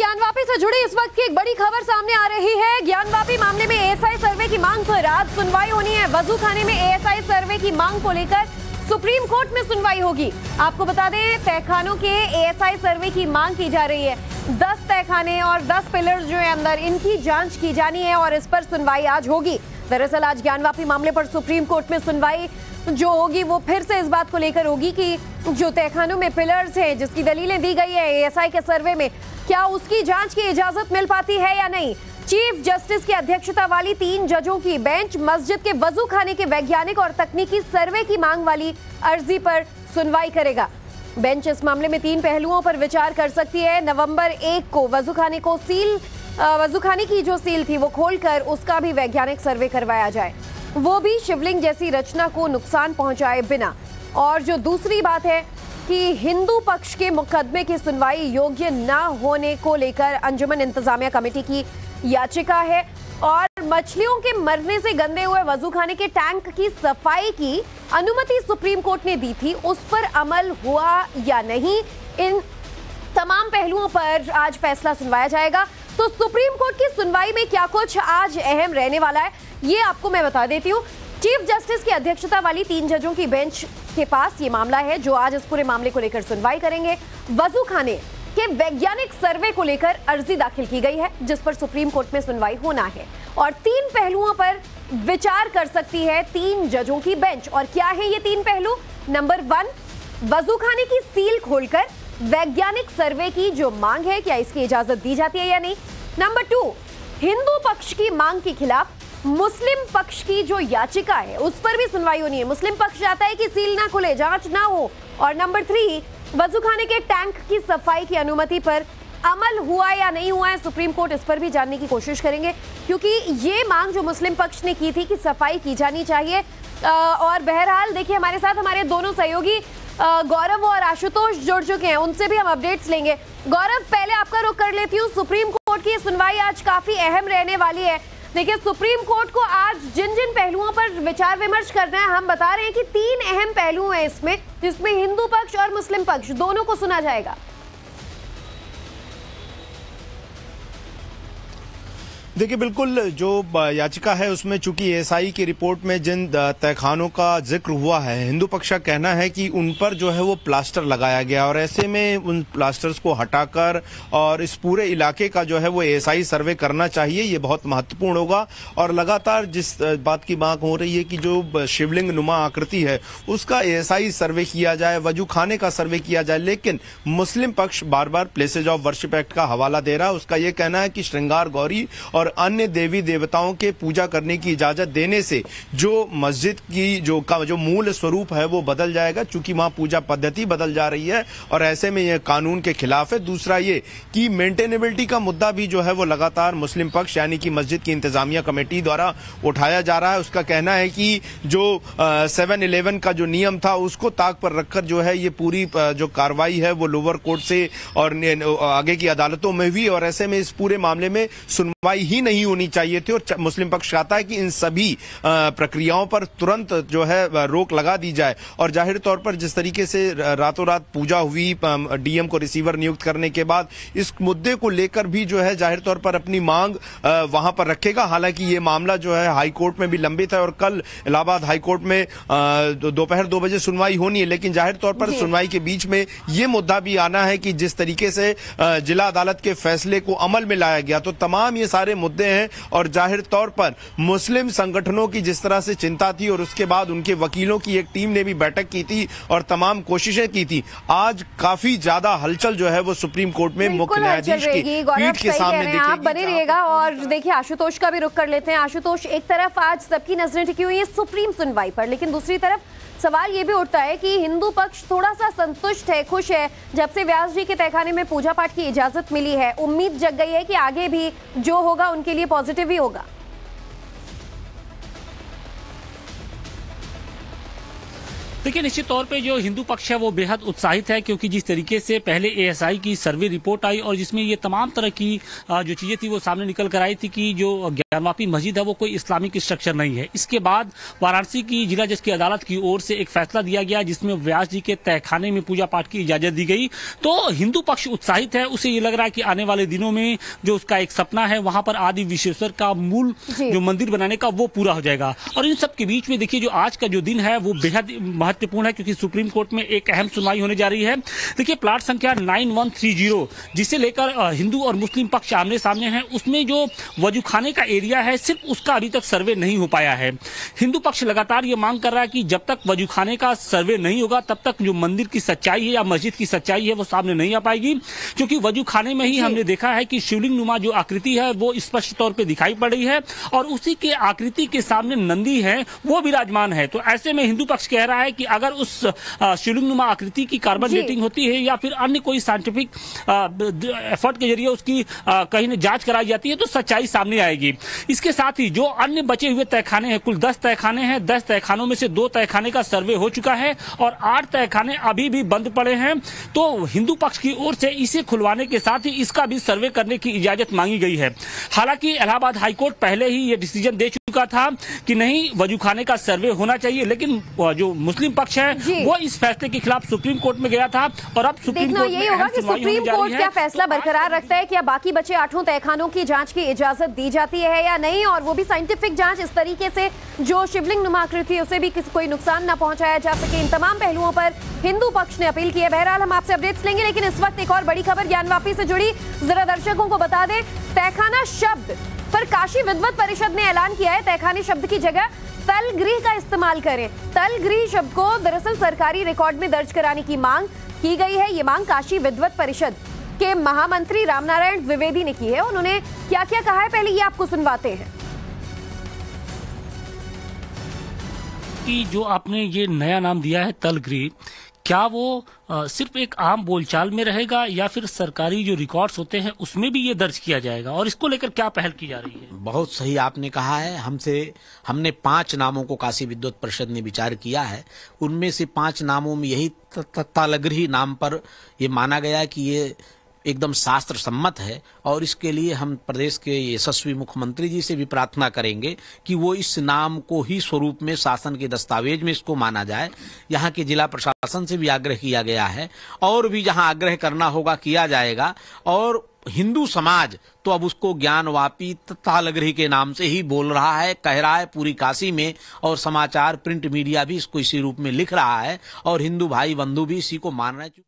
ज्ञानवापी से जुड़ी इस वक्त की एक बड़ी खबर सामने आ रही है। ज्ञानवापी मामले में एएसआई सर्वे की मांग पर आज सुनवाई होनी है। वजू खाने में एएसआई सर्वे की मांग को लेकर सुप्रीम कोर्ट में सुनवाई होगी। आपको बता दें, तहखानों के एएसआई सर्वे की मांग की जा रही है। 10 तहखाने और 10 पिलर्स जो है अंदर, इनकी जांच की जानी है और इस पर सुनवाई आज होगी। दरअसल आज ज्ञानवापी मामले पर सुप्रीम कोर्ट में सुनवाई जो होगी वो फिर से इस बात को लेकर होगी कि जो तहखानों में पिलर्स हैं, जिसकी दलीलें दी गई है एएसआई के सर्वे में, क्या उसकी जांच की इजाजत मिल पाती है या नहीं। चीफ जस्टिस की अध्यक्षता वाली 3 जजों की बेंच मस्जिद के वजू खाने के वैज्ञानिक और तकनीकी सर्वे की मांग वाली अर्जी पर सुनवाई करेगा। बेंच इस मामले में 3 पहलुओं पर विचार कर सकती है। नवंबर 1 को वजू खाने की जो सील थी वो खोलकर उसका भी वैज्ञानिक सर्वे करवाया जाए, वो भी शिवलिंग जैसी रचना को नुकसान पहुंचाए बिना। और जो दूसरी बात है कि हिंदू पक्ष के मुकदमे की सुनवाई योग्य न होने को लेकर अंजुमन इंतजामिया कमेटी की याचिका है और मछलियों के मरने से गंदे हुए वजूखाने के टैंक की सफाई की अनुमति सुप्रीम कोर्ट ने दी थी, उस पर अमल हुआ या नहीं, इन तमाम पहलुओं पर आज फैसला सुनवाया जाएगा। तो सुप्रीम कोर्ट की सुनवाई में क्या कुछ आज अहम रहने वाला है, ये आपको मैं बता देती हूँ। चीफ जस्टिस की अध्यक्षता वाली 3 जजों की बेंच के पास ये मामला है जो आज इस पूरे मामले को लेकर सुनवाई करेंगे। वजू खाने के वैज्ञानिक सर्वे को लेकर अर्जी दाखिल की गई है जिस पर सुप्रीम कोर्ट में सुनवाई होना है और 3 पहलुओं पर विचार कर सकती है 3 जजों की बेंच। और क्या है ये 3 पहलू? नंबर 1, वजू खाने की सील खोलकर वैज्ञानिक सर्वे की जो मांग है, क्या इसकी इजाजत दी जाती है या नहीं। नंबर 2, हिंदू पक्ष की मांग के खिलाफ मुस्लिम पक्ष की जो याचिका है उस पर भी सुनवाई होनी है। मुस्लिम पक्ष चाहता है कि सील ना खुले, जांच ना हो। और नंबर 3, वजूखाने के टैंक की सफाई की अनुमति पर अमल हुआ या नहीं हुआ है, सुप्रीम कोर्ट इस पर भी जानने की कोशिश करेंगे क्योंकि ये मांग जो मुस्लिम पक्ष ने की थी कि सफाई की जानी चाहिए। और बहरहाल देखिए, हमारे साथ हमारे दोनों सहयोगी गौरव और आशुतोष जुड़ चुके हैं, उनसे भी हम अपडेट्स लेंगे। गौरव, पहले आपका रुख कर लेती हूँ। सुप्रीम कोर्ट की सुनवाई आज काफी अहम रहने वाली है। देखिए, सुप्रीम कोर्ट को आज जिन जिन पहलुओं पर विचार विमर्श करना है, हम बता रहे हैं कि 3 अहम पहलू हैं इसमें, जिसमें हिंदू पक्ष और मुस्लिम पक्ष दोनों को सुना जाएगा। देखिए, बिल्कुल जो याचिका है उसमें चूंकि एएसआई की रिपोर्ट में जिन तहखानों का जिक्र हुआ है, हिंदू पक्ष का कहना है कि उन पर जो है वो प्लास्टर लगाया गया और ऐसे में उन प्लास्टर्स को हटाकर और इस पूरे इलाके का जो है वो एएसआई सर्वे करना चाहिए। ये बहुत महत्वपूर्ण होगा। और लगातार जिस बात की मांग हो रही है कि जो शिवलिंग नुमा आकृति है उसका एएसआई सर्वे किया जाए, वजू खाने का सर्वे किया जाए, लेकिन मुस्लिम पक्ष बार बार प्लेसेज ऑफ वर्शिप एक्ट का हवाला दे रहा है। उसका ये कहना है कि श्रृंगार गौरी और अन्य देवी देवताओं के पूजा करने की इजाजत देने से जो मस्जिद की जो मूल स्वरूप है वो बदल जाएगा, चूंकि वहां पूजा पद्धति बदल जा रही है और ऐसे में यह कानून के खिलाफ है। दूसरा ये कि मेंटेनेबिलिटी का मुद्दा भी जो है वो लगातार मुस्लिम पक्ष यानी कि मस्जिद की इंतजामिया कमेटी द्वारा उठाया जा रहा है। उसका कहना है कि जो 7-11 का जो नियम था उसको ताक पर रखकर जो है ये पूरी जो कार्रवाई है वो लोअर कोर्ट से और आगे की अदालतों में हुई और ऐसे में इस पूरे मामले में सुनवाई ही नहीं होनी चाहिए थी। और मुस्लिम पक्ष चाहता है कि इन सभी प्रक्रियाओं पर तुरंत जो है रोक लगा दी जाए। और जाहिर तौर पर जिस तरीके से रातों रात पूजा हुई, डीएम को रिसीवर नियुक्त करने के बाद, इस मुद्दे को लेकर भी जो है जाहिर तौर पर अपनी मांग वहां पर रखेगा। हालांकि ये मामला जो है हाई कोर्ट में भी लंबित है और कल इलाहाबाद हाई कोर्ट में दोपहर 2 बजे सुनवाई होनी है। लेकिन जाहिर तौर पर सुनवाई के बीच में ये मुद्दा भी आना है कि जिस तरीके से जिला अदालत के फैसले को अमल में लाया गया, तो तमाम ये सारे मुद्दे हैं। और जाहिर तौर पर मुस्लिम संगठनों की जिस तरह से चिंता थी और उसके बाद उनके वकीलों की एक टीम ने भी बैठक की थी और तमाम कोशिशें की थी, आज काफी ज्यादा हलचल जो है वो सुप्रीम कोर्ट में मुख्य न्यायाधीश की पीठ के सामने दिखेगी। आप बने रहिएगा। और देखिए, आशुतोष का भी रुख कर लेते हैं। आशुतोष, एक तरफ आज सबकी नजरें टिकी हुई है सुप्रीम सुनवाई पर, लेकिन दूसरी तरफ सवाल ये भी उठता है कि हिंदू पक्ष थोड़ा सा संतुष्ट है, खुश है, जब से व्यास जी के तहखाने में पूजा पाठ की इजाजत मिली है। उम्मीद जग गई है कि आगे भी जो होगा उनके लिए पॉजिटिव ही होगा। देखिए, निश्चित तौर पे जो हिंदू पक्ष है वो बेहद उत्साहित है, क्योंकि जिस तरीके से पहले एएसआई की सर्वे रिपोर्ट आई और जिसमें ये तमाम तरह की जो चीजें थी वो सामने निकल कर आई थी कि जो ज्ञानवापी मस्जिद है वो कोई इस्लामिक स्ट्रक्चर नहीं है। इसके बाद वाराणसी की जिला जज की अदालत की ओर से एक फैसला दिया गया जिसमें व्यास जी के तहखाने में पूजा पाठ की इजाजत दी गई। तो हिंदू पक्ष उत्साहित है, उसे ये लग रहा है कि आने वाले दिनों में जो उसका एक सपना है वहां पर आदि विश्वेश्वर का मूल जो मंदिर बनाने का वो पूरा हो जाएगा। और इन सब के बीच में देखिए, जो आज का जो दिन है वो बेहद महत्वपूर्ण है, क्योंकि सुप्रीम कोर्ट में एक अहम सुनवाई होने जा रही है। देखिए, प्लाट संख्या 9130 जिसे लेकर हिंदू और मुस्लिम पक्ष आमने सामने हैं, उसमें जो वजूखाने का एरिया है सिर्फ उसका अभी तक सर्वे नहीं हो पाया है। हिंदू पक्ष लगातार ये मांग कर रहा है कि जब तक वजूखाने का सर्वे नहीं होगा तब तक जो मंदिर की सच्चाई है या मस्जिद की सच्चाई है वो सामने नहीं आ पाएगी, क्योंकि वजूखाने में ही हमने देखा है कि शिवलिंग नुमा जो आकृति है वो स्पष्ट तौर पे दिखाई पड़ रही है और उसी के आकृति के सामने नंदी है वो विराजमान है। तो ऐसे में हिंदू पक्ष कह रहा है कि अगर उस शिवलिंग नुमा आकृति की कार्बन डेटिंग होती है या फिर अन्य कोई साइंटिफिक एफर्ट के जरिए उसकी कहीं न जांच कराई जाती है तो सच्चाई सामने आएगी। इसके साथ ही जो अन्य बचे हुए तहखाने हैं, कुल 10 तहखाने हैं, 10 तहखानों में से 2 तहखाने का सर्वे हो चुका है और 8 तहखाने अभी भी बंद पड़े हैं। तो हिंदू पक्ष की ओर से इसे खुलवाने के साथ ही इसका भी सर्वे करने की इजाजत मांगी गई है। हालांकि इलाहाबाद हाईकोर्ट पहले ही ये डिसीजन दे चुका था कि नहीं, वजूखाने का सर्वे होना चाहिए, लेकिन जो मुस्लिम पक्ष है वो इस फैसले के खिलाफ सुप्रीम कोर्ट में गया था और अब सुप्रीम कोर्ट में यही होगा कि सुप्रीम कोर्ट क्या फैसला बरकरार रखता है, क्या बाकी बचे 8 तहखानों की जांच की इजाजत दी जाती है या नहीं, और वो भी साइंटिफिक जांच इस तरीके से जो शिवलिंग नुमा आकृति उसे भी कोई नुकसान न पहुंचाया जा सके। इन तमाम पहलुओं पर हिंदू पक्ष ने अपील की है। बहरहाल हम आपसे अपडेट्स लेंगे, लेकिन इस वक्त एक और बड़ी खबर ज्ञानवापी से जुड़ी जरा दर्शकों को बता दें। तहखाना शब्द पर काशी विद्वत परिषद ने ऐलान किया है तहखाने शब्द की जगह तलगृह का इस्तेमाल करें। तलगृह शब्द को दरअसल सरकारी रिकॉर्ड में दर्ज कराने की मांग की गई है। ये मांग काशी विद्वत परिषद के महामंत्री रामनारायण द्विवेदी ने की है। उन्होंने क्या क्या कहा है पहले ये आपको सुनवाते हैं। कि जो आपने ये नया नाम दिया है तलगृह, क्या वो सिर्फ एक आम बोलचाल में रहेगा या फिर सरकारी जो रिकॉर्ड्स होते हैं उसमें भी ये दर्ज किया जाएगा, और इसको लेकर क्या पहल की जा रही है? बहुत सही आपने कहा है। हमने 5 नामों को काशी विद्वत परिषद ने विचार किया है। उनमें से 5 नामों में यही तलगृह नाम पर ये माना गया कि ये एकदम शास्त्र सम्मत है, और इसके लिए हम प्रदेश के यशस्वी मुख्यमंत्री जी से भी प्रार्थना करेंगे कि वो इस नाम को ही स्वरूप में शासन के दस्तावेज में इसको माना जाए। यहाँ के जिला प्रशासन से भी आग्रह किया गया है और भी जहाँ आग्रह करना होगा किया जाएगा। और हिंदू समाज तो अब उसको ज्ञानवापी तलगृह के नाम से ही बोल रहा है, कह रहा है पूरी काशी में, और समाचार प्रिंट मीडिया भी इसको इसी रूप में लिख रहा है और हिंदू भाई बंधु भी इसी को मान रहे हैं।